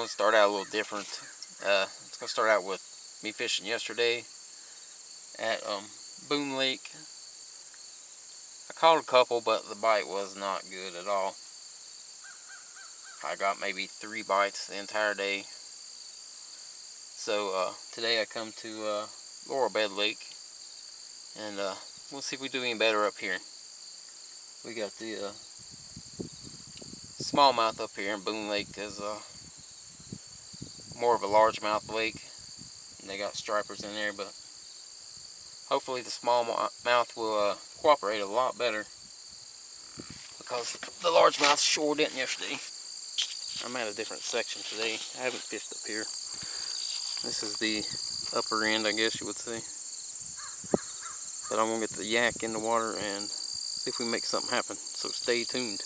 going to start out a little different. It's going to start out with me fishing yesterday at Boone Lake. I caught a couple, but the bite was not good at all. I got maybe 3 bites the entire day. So today I come to Laurel Lake, and we'll see if we do any better up here. We got the Smallmouth up here, in Boone Lake is more of a largemouth lake, and they got stripers in there, but hopefully the smallmouth will cooperate a lot better, because the largemouth sure didn't yesterday. I'm at a different section today. I haven't fished up here. This is the upper end, I guess you would say. But I'm going to get the yak in the water and see if we make something happen. So stay tuned.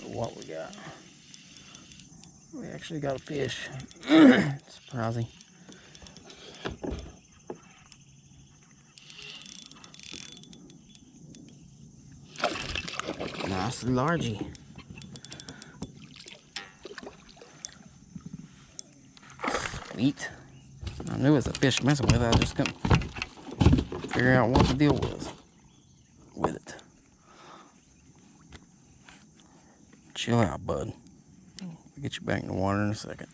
What we got? We actually got a fish. Surprising. Nice largy. Sweet. I knew it was a fish messing with it. I just couldn't figure out what the deal was with it. Chill out, bud. I'll get you back in the water in a second.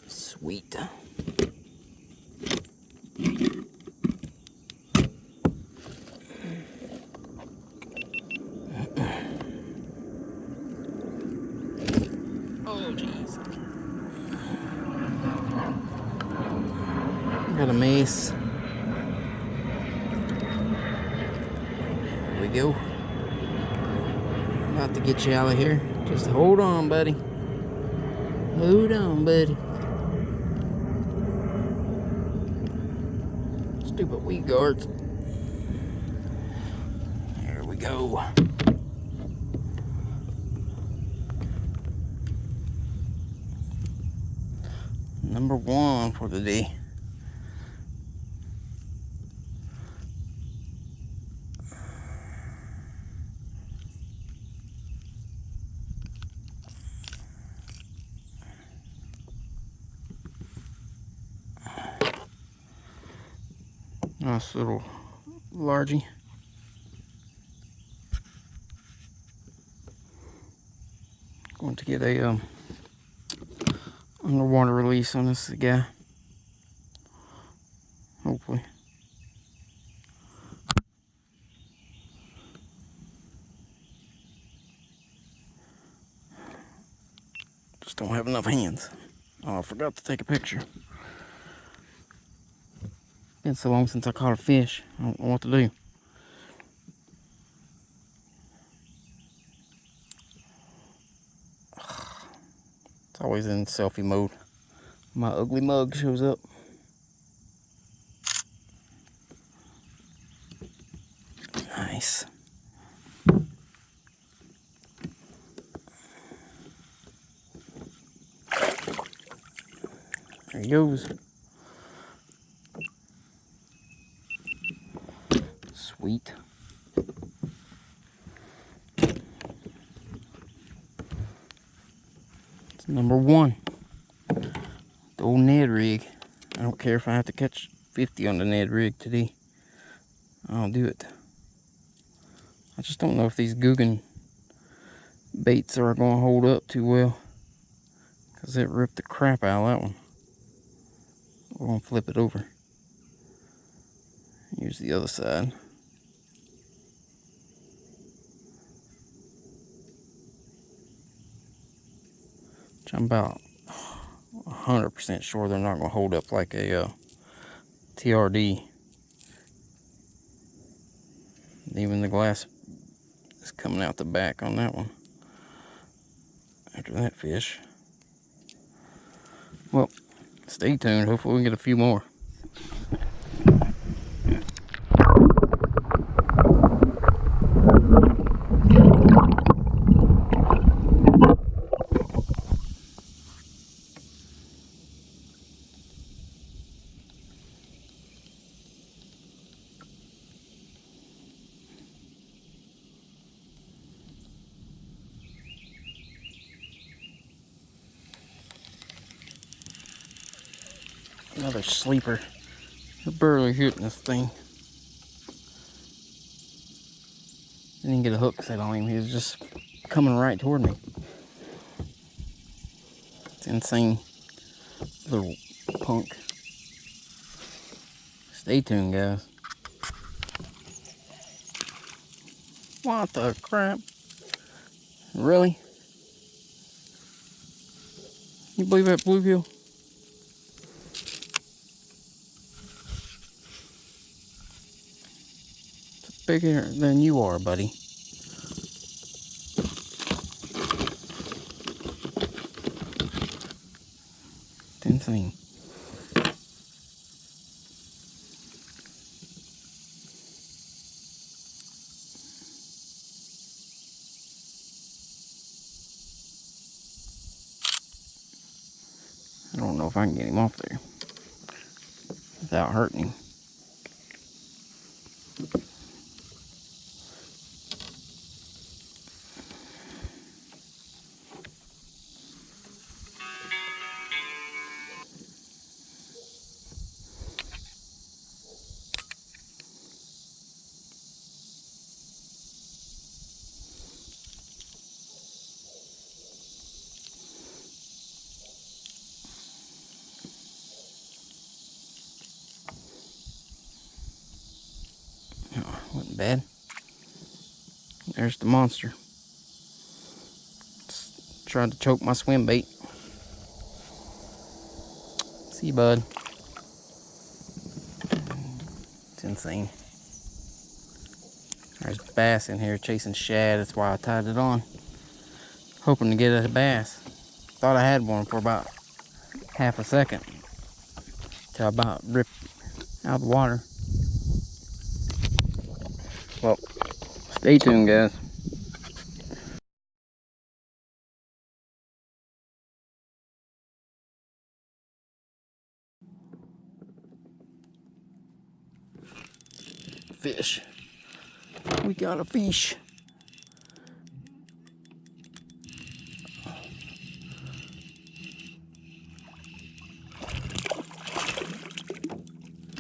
Sweet. Oh, jeez. Got a mace. Here we go. About to get you out of here. Just hold on, buddy. Hold on, buddy. Stupid weed guards. There we go. Number 1 for the day. Nice little largy. Going to get a underwater release on this guy. Hopefully. Just don't have enough hands. Oh, I forgot to take a picture. Been so long since I caught a fish. I don't know what to do. It's always in selfie mode. My ugly mug shows up. Nice. There he goes. Sweet. It's number 1. The old Ned rig. I don't care if I have to catch 50 on the Ned rig today. I'll do it. I just don't know if these Guggen baits are going to hold up too well, because it ripped the crap out of that one. We're going to flip it over. Here's the other side. I'm about 100% sure they're not going to hold up like a TRD. Even the glass is coming out the back on that one. After that fish. Well, stay tuned. Hopefully we can get a few more. Another sleeper. We're barely hitting this thing. I didn't get a hook set on him. He was just coming right toward me. It's insane. Little punk. Stay tuned, guys. What the crap? Really? You believe that bluegill? It's bigger than you are, buddy. It's insane. I don't know if I can get him off there without hurting him. Wasn't bad. There's the monster. Tried to choke my swim bait. See you, bud. It's insane. There's bass in here chasing shad. That's why I tied it on. Hoping to get a bass. Thought I had one for about half a second. Till I about ripped out of the water. Well, stay tuned, guys. Fish. We got a fish.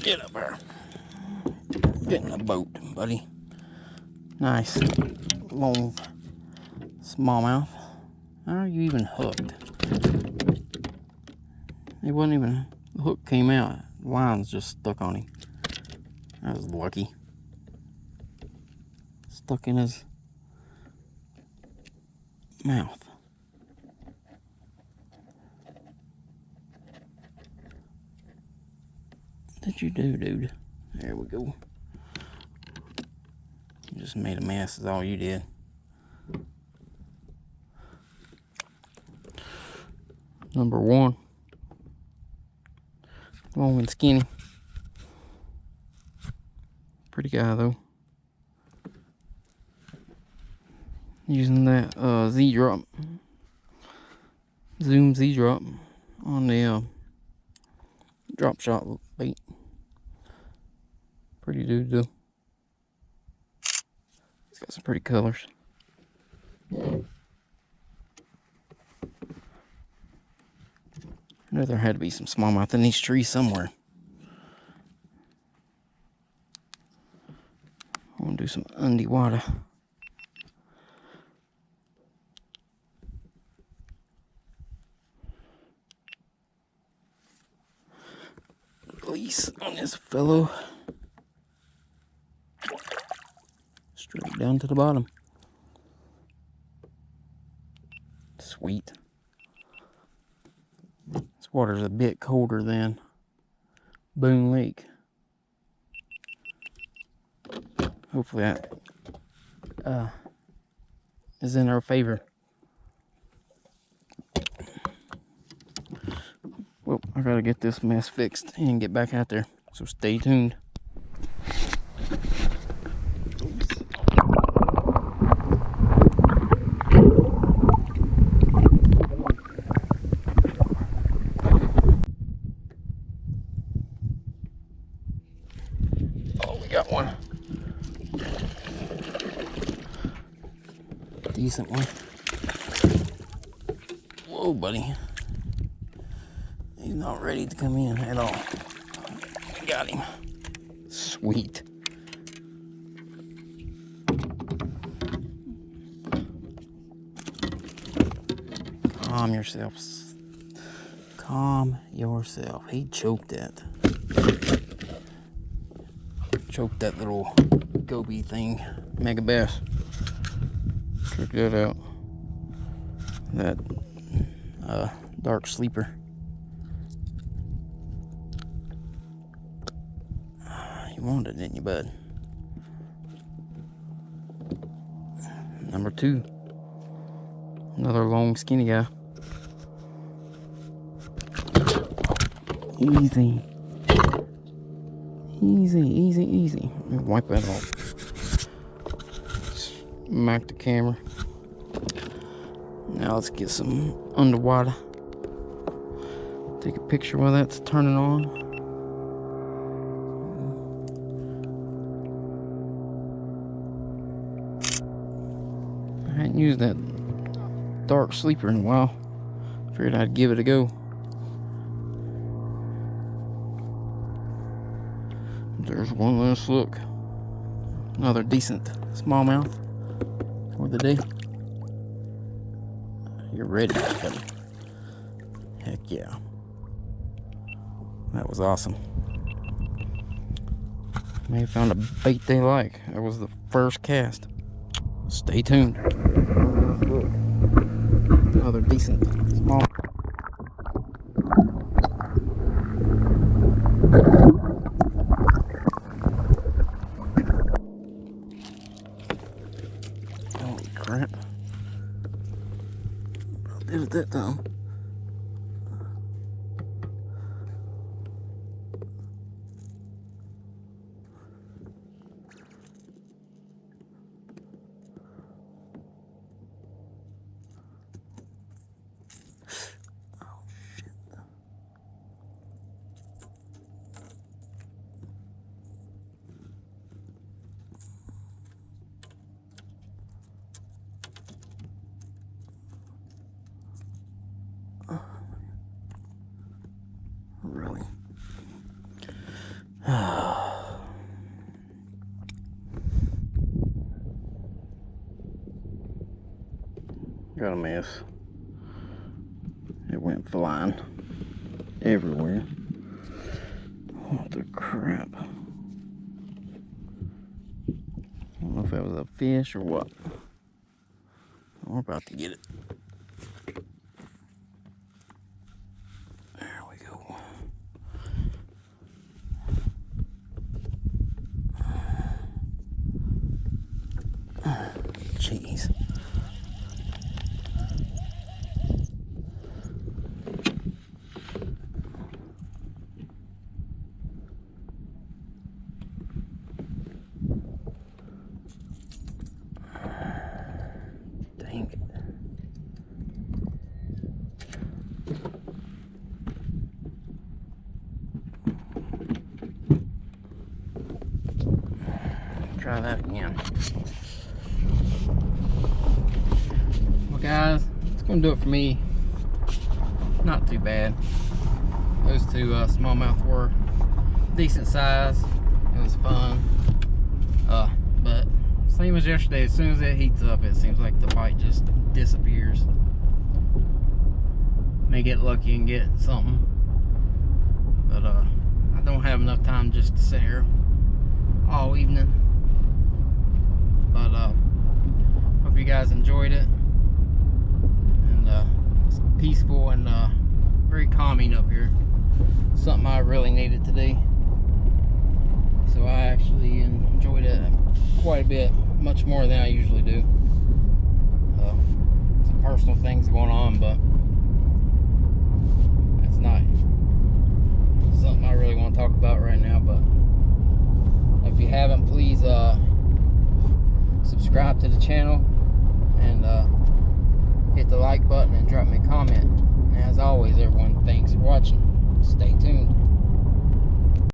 Get up here. Get in the boat, buddy. Nice long smallmouth. How are you even hooked? It wasn't even, the hook came out. The line's just stuck on him. That was lucky. Stuck in his mouth. What did you do, dude? There we go. You just made a mess, is all you did. Number one. Long and skinny. Pretty guy though. Using that Z-drop. Zoom Z-drop on the drop shot bait. Pretty dude though. It's got some pretty colors. I know there had to be some smallmouth in these trees somewhere. I'm gonna do some underwater. Release on this fellow. Straight down to the bottom. Sweet. This water's a bit colder than Boone Lake. Hopefully that is in our favor. Well, I gotta get this mess fixed and get back out there, so stay tuned. Oh, we got one. Decent one. Whoa, buddy. He's He's not ready to come in at all. Got him. Sweet. Calm yourself. Calm yourself. He choked that. Choked that little goby thing. Mega bass. Check that out. That dark sleeper. You wanted it, didn't you, bud? Number 2. Another long, skinny guy. Easy. Easy, easy, easy. Wipe that off. Smack the camera. Now let's get some underwater. Take a picture while that's turning on. I hadn't used that dark sleeper in a while. Figured I'd give it a go. There's one last look. Another decent smallmouth for the day. You're ready, buddy. Heck yeah. That was awesome. May have found a bait they like. That was the first cast. Stay tuned. Another decent small. Holy crap. I did it that time. Really? Got a mess. It went flying everywhere. What the crap? I don't know if that was a fish or what. We're about to get it. There we go. Jeez. Dang it. Try that again. Well, guys, it's gonna do it for me. Not too bad. Those two smallmouth were decent size. It was fun. But same as yesterday, as soon as it heats up, it seems like the bite just disappears. May get lucky and get something, but I don't have enough time just to sit here all evening. But hope you guys enjoyed it, and it's peaceful and very calming up here. Something I really needed today, so I actually enjoyed it quite a bit, much more than I usually do. Some personal things going on, but it's not something I really want to talk about right now. But if you haven't, please subscribe to the channel and hit the like button and drop me a comment. And as always, everyone, thanks for watching. Stay tuned.